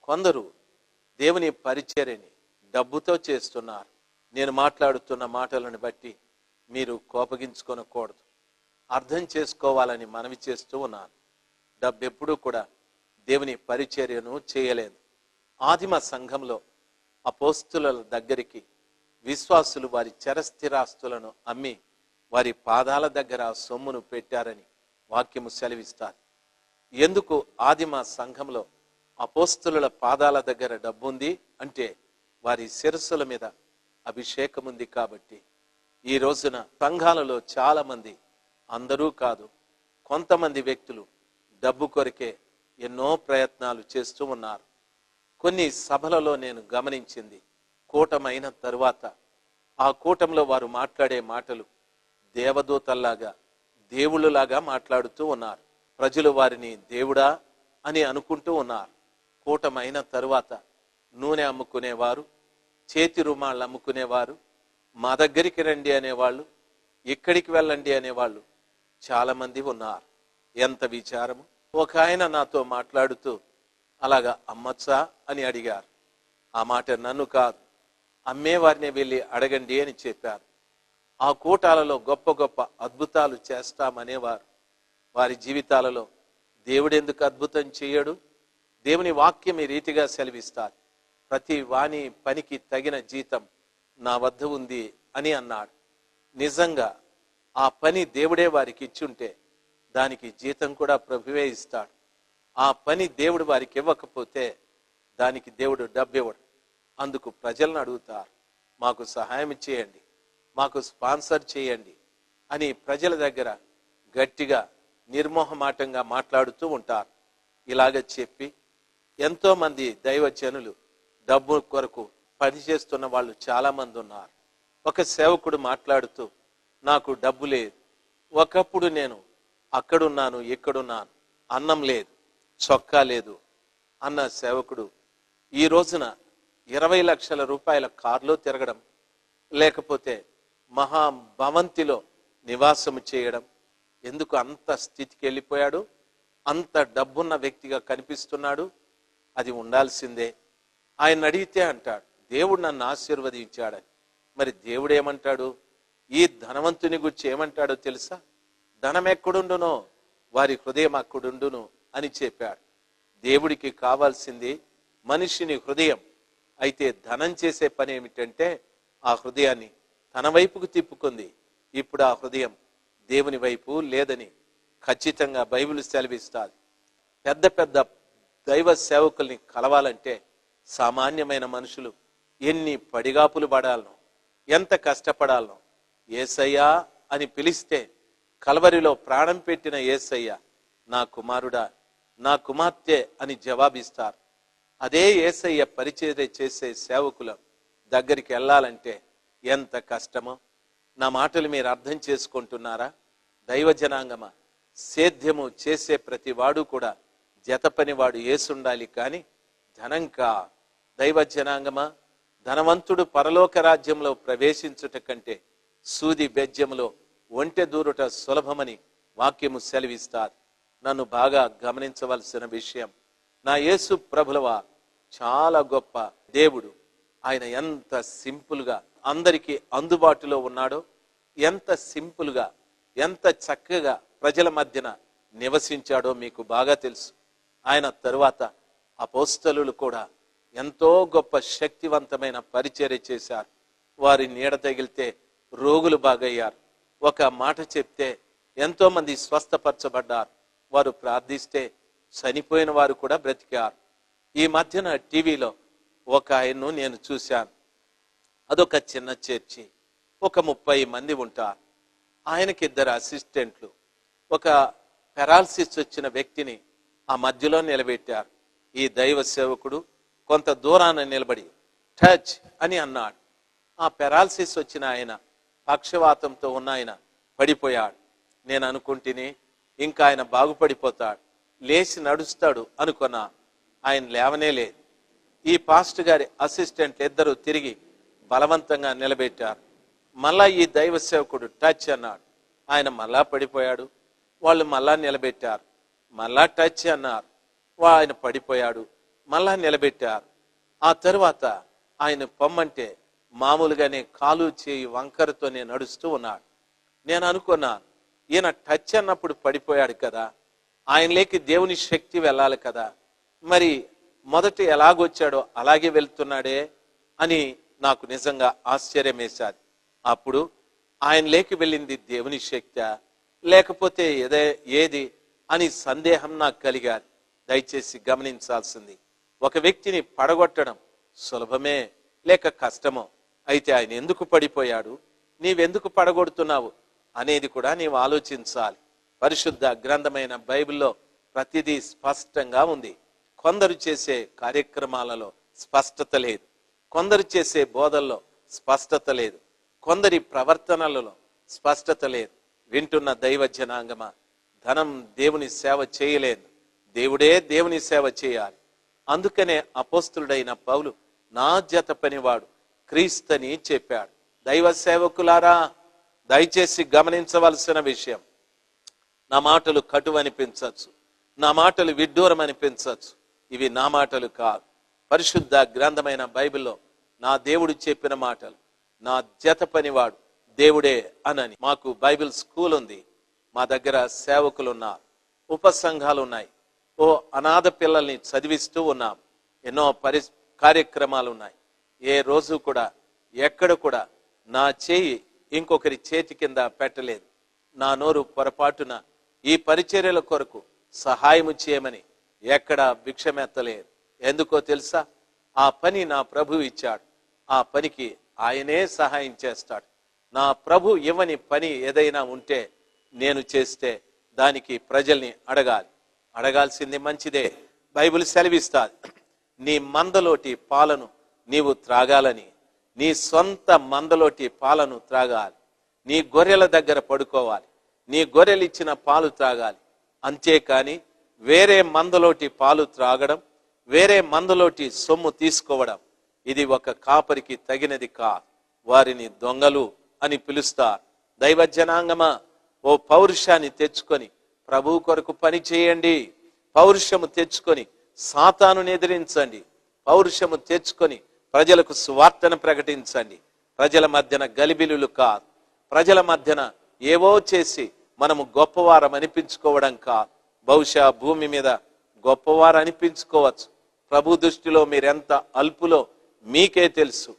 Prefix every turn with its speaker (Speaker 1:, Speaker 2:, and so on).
Speaker 1: కొందరు దేవుని పరిచర్యని డబ్బుతో చేస్తున్నారు. నేను మాట్లాడుతున్న మాటలను బట్టి మీరు కోపగించుకొనకూడదు, అర్థం చేసుకోవాలని మనవి చేస్తూ ఉన్నాను. డబ్బు ఎప్పుడూ కూడా దేవుని పరిచర్యను చేయలేదు. ఆదిమ సంఘంలో అపోస్తుల దగ్గరికి విశ్వాసులు వారి చరస్థిరాస్తులను అమ్మి వారి పాదాల దగ్గర సొమ్మును పెట్టారని వాక్యము సెలవిస్తారు. ఎందుకు ఆదిమ సంఘంలో అపోస్తుల పాదాల దగ్గర డబ్బు ఉంది అంటే వారి శిరస్సుల మీద అభిషేకం ఉంది కాబట్టి. ఈ రోజున సంఘాలలో చాలా మంది, అందరూ కాదు, కొంతమంది వ్యక్తులు డబ్బు కొరకే ఎన్నో ప్రయత్నాలు చేస్తూ ఉన్నారు. కొన్ని సభలలో నేను గమనించింది, కూటమైన తరువాత ఆ కూటంలో వారు మాట్లాడే మాటలు దేవదూతల్లాగా, దేవుళ్ళలాగా మాట్లాడుతూ ఉన్నారు. ప్రజలు వారిని దేవుడా అని అనుకుంటూ ఉన్నారు. కూటమైన తరువాత నూనె అమ్ముకునేవారు, చేతి రుమాళ్ళు అమ్ముకునేవారు, మా దగ్గరికి రండి అనేవాళ్ళు, ఇక్కడికి వెళ్ళండి అనేవాళ్ళు చాలా మంది ఉన్నారు. ఎంత విచారము! ఒక ఆయన నాతో మాట్లాడుతూ అలాగా అమ్మచ్చా అని అడిగారు. ఆ మాట నన్ను కాదు, అమ్మేవారిని వెళ్ళి అడగండి అని చెప్పారు. ఆ కూటాలలో గొప్ప గొప్ప అద్భుతాలు చేస్తామనేవారు. వారి జీవితాలలో దేవుడెందుకు అద్భుతం చేయడు? దేవుని వాక్యం ఈ రీతిగా సెలవిస్తారు, ప్రతి వాని పనికి తగిన జీతం నా వద్ద ఉంది అని అన్నాడు. నిజంగా ఆ పని దేవుడే వారికి ఇచ్చుంటే దానికి జీతం కూడా ప్రభువే ఇస్తాడు. ఆ పని దేవుడు వారికి ఇవ్వకపోతే దానికి దేవుడు డబ్బు ఇవ్వడు. అందుకు ప్రజలను అడుగుతారు, మాకు సహాయం చేయండి, మాకు స్పాన్సర్ చేయండి అని ప్రజల దగ్గర గట్టిగా నిర్మోహమాటంగా మాట్లాడుతూ ఉంటారు. ఇలాగ చెప్పి ఎంతోమంది దైవజనులు డబ్బు కొరకు పనిచేస్తున్న వాళ్ళు చాలా మంది ఉన్నారు. ఒక సేవకుడు మాట్లాడుతూ, నాకు డబ్బు లేదు, ఒకప్పుడు నేను అక్కడున్నాను ఇక్కడున్నాను, అన్నం లేదు, చొక్కా లేదు అన్న సేవకుడు ఈ రోజున 20 లక్షల రూపాయల కారులో తిరగడం, లేకపోతే మహాభవంతిలో నివాసము చేయడం. ఎందుకు అంత స్థితికి వెళ్ళిపోయాడు? అంత డబ్బున్న వ్యక్తిగా కనిపిస్తున్నాడు. అది ఉండాల్సిందే. ఆయన అడిగితే అంటాడు, దేవుడు నన్ను ఆశీర్వదించాడని. మరి దేవుడు ఏమంటాడు? ఈ ధనవంతుని గురించి ఏమంటాడో తెలుసా? ధనం ఎక్కడుండునో వారి హృదయం అక్కడుండును అని చెప్పాడు. దేవుడికి కావాల్సింది మనిషిని హృదయం. అయితే ధనం చేసే పని ఏమిటంటే ఆ హృదయాన్ని తన వైపుకు తిప్పుకుంది. ఇప్పుడు ఆ హృదయం దేవుని వైపు లేదని ఖచ్చితంగా బైబిల్ సెలవిస్తుంది. పెద్ద పెద్ద దైవ సేవకుల్ని కలవాలంటే సామాన్యమైన మనుషులు ఎన్ని పడిగాపులు పడాలనో, ఎంత కష్టపడాలనో. యేసయ్యా అని పిలిస్తే కల్వరిలో ప్రాణం పెట్టిన యేసయ్య, నా కుమారుడా, నా కుమార్తె అని జవాబిస్తారు. అదే యేసయ్య పరిచర్య చేసే సేవకుల దగ్గరికి వెళ్ళాలంటే ఎంత కష్టమో. నా మాటలు మీరు అర్థం చేసుకుంటున్నారా? దైవ జనాంగమా, సేద్యము చేసే ప్రతి వాడు కూడా జత పనివాడు యేసుండాలి, కానీ ధనంకా. దైవ జనాంగమా, ధనవంతుడు పరలోక రాజ్యంలో ప్రవేశించుట కంటే సూది బెజ్యములో ఒంటె దూరుట సులభమని వాక్యము సెలవిస్తారు. నన్ను బాగా గమనించవలసిన విషయం, నా యేసు ప్రభులవా చాలా గొప్ప దేవుడు. ఆయన ఎంత సింపుల్గా అందరికీ అందుబాటులో ఉన్నాడో, ఎంత సింపుల్గా, ఎంత చక్కగా ప్రజల మధ్యన నివసించాడో మీకు బాగా తెలుసు. ఆయన తరువాత అపోస్తలులు కూడా ఎంతో గొప్ప శక్తివంతమైన పరిచర్య చేశారు. వారి నీడ తగిలితే రోగులు బాగయ్యారు. ఒక మాట చెప్తే ఎంతో మంది స్వస్థపరచబడ్డారు. వారు ప్రార్థిస్తే చనిపోయిన వారు కూడా బ్రతికారు. ఈ మధ్యన టీవీలో ఒక ఆయన్ను నేను చూశాను. అదొక చిన్న చర్చి, ఒక 30 మంది ఉంటారు. ఆయనకి 2 అసిస్టెంట్లు. ఒక పెరాలసిస్ వచ్చిన వ్యక్తిని ఆ మధ్యలో నిలబెట్టారు. ఈ దైవ సేవకుడు కొంత దూరాన నిలబడి టచ్ అని అన్నాడు. ఆ పెరాలసిస్ వచ్చిన ఆయన, పక్షవాతంతో ఉన్న ఆయన పడిపోయాడు. నేను అనుకుంటేనే ఇంకా ఆయన బాగుపడిపోతాడు, లేచి నడుస్తాడు అనుకున్నా. ఆయన లేవనే లేదు. ఈ పాస్టర్ గారి అసిస్టెంట్ 2 తిరిగి బలవంతంగా నిలబెట్టారు. మళ్ళా ఈ దైవ సేవకుడు టచ్ అన్నాడు. ఆయన మళ్ళా పడిపోయాడు. వాళ్ళు మళ్ళా నిలబెట్టారు. మళ్ళా టచ్ అన్నారు. ఆయన పడిపోయాడు. మళ్ళా నిలబెట్టారు. ఆ తరువాత ఆయన పొమ్మంటే మామూలుగానే కాలు చేయి వంకరతోనే నడుస్తూ ఉన్నాడు. నేను అనుకున్నాను, ఈయన టచ్ అన్నప్పుడు పడిపోయాడు కదా, ఆయనలోకి దేవుని శక్తి వెళ్ళాలి కదా, మరి మొదట ఎలాగొచ్చాడో అలాగే వెళ్తున్నాడే అని నాకు నిజంగా ఆశ్చర్యం వేశాది. అప్పుడు ఆయనలోకి వెళ్ళింది దేవుని శక్తి లేకపోతే ఏది అని సందేహం నాకు కలిగాది. దయచేసి గమనించాల్సింది, ఒక వ్యక్తిని పడగొట్టడం సులభమే లేక కష్టమో, అయితే ఆయన ఎందుకు పడిపోయాడు, నీవెందుకు పడగొడుతున్నావు అనేది కూడా నీవు ఆలోచించాలి. పరిశుద్ధ గ్రంథమైన బైబిల్లో ప్రతిదీ స్పష్టంగా ఉంది. కొందరు చేసే కార్యక్రమాలలో స్పష్టత లేదు, కొందరు చేసే బోధల్లో స్పష్టత లేదు, కొందరి ప్రవర్తనలలో స్పష్టత లేదు. వింటున్న దైవ జనాంగమా, ధనం దేవుని సేవ చేయలేదు, దేవుడే దేవుని సేవ చేయాలి. అందుకనే అపోస్తులుడైన పౌలు నా జత పనివాడు క్రీస్తని చెప్పాడు. దైవ సేవకులారా, దయచేసి గమనించవలసిన విషయం, నా మాటలు కటువు అనిపించవచ్చు, నా మాటలు విడ్డూరం అనిపించవచ్చు, ఇవి నా మాటలు కాదు. పరిశుద్ధ గ్రంథమైన బైబిల్లో నా దేవుడు చెప్పిన మాటలు. నా జత పనివాడు దేవుడే అనని. మాకు బైబిల్ స్కూల్ ఉంది, మా దగ్గర సేవకులు ఉన్నారు, ఉపసంఘాలు ఉన్నాయి, ఓ అనాథ పిల్లల్ని చదివిస్తూ ఉన్నాం, ఎన్నో కార్యక్రమాలు ఉన్నాయి. ఏ రోజు కూడా ఎక్కడ కూడా నా చేయి ఇంకొకరి చేతి కింద పెట్టలేదు. నా నోరు పొరపాటున ఈ పరిచర్యల కొరకు సహాయము చేయమని ఎక్కడ భిక్షమెత్తలేదు. ఎందుకో తెలుసా, ఆ పని నా ప్రభు ఇచ్చాడు, ఆ పనికి ఆయనే సహాయం చేస్తాడు. నా ప్రభు ఇవ్వని పని ఏదైనా ఉంటే నేను చేస్తే దానికి ప్రజల్ని అడగాల్సింది మంచిదే. బైబిల్ సెలవిస్తాది, నీ మందలోటి పాలను నీవు త్రాగాలని, నీ సొంత మందలోటి పాలను త్రాగాలి, నీ గొర్రెల దగ్గర పడుకోవాలి, నీ గొర్రెలు ఇచ్చిన పాలు త్రాగాలి. అంతేకాని వేరే మందలోటి పాలు త్రాగడం, వేరే మందలోటి సొమ్ము తీసుకోవడం, ఇది ఒక కాపరికి తగినది కాదు. వారిని దొంగలు అని పిలుస్తారు. దైవ జనాంగమా, ఓ పౌరుషాన్ని తెచ్చుకొని ప్రభు కొరకు పని చేయండి. పౌరుషము తెచ్చుకొని సాతానుని ఎదిరించండి. పౌరుషము తెచ్చుకొని ప్రజలకు సువార్తను ప్రకటించండి. ప్రజల మధ్యన గలిబిలులు కాదు, ప్రజల మధ్యన ఏవో చేసి మనము గొప్పవారం అనిపించుకోవడం కాదు. బహుశా భూమి మీద గొప్పవారు అనిపించుకోవచ్చు, ప్రభు దృష్టిలో మీరెంత అల్పులో మీకే తెలుసు.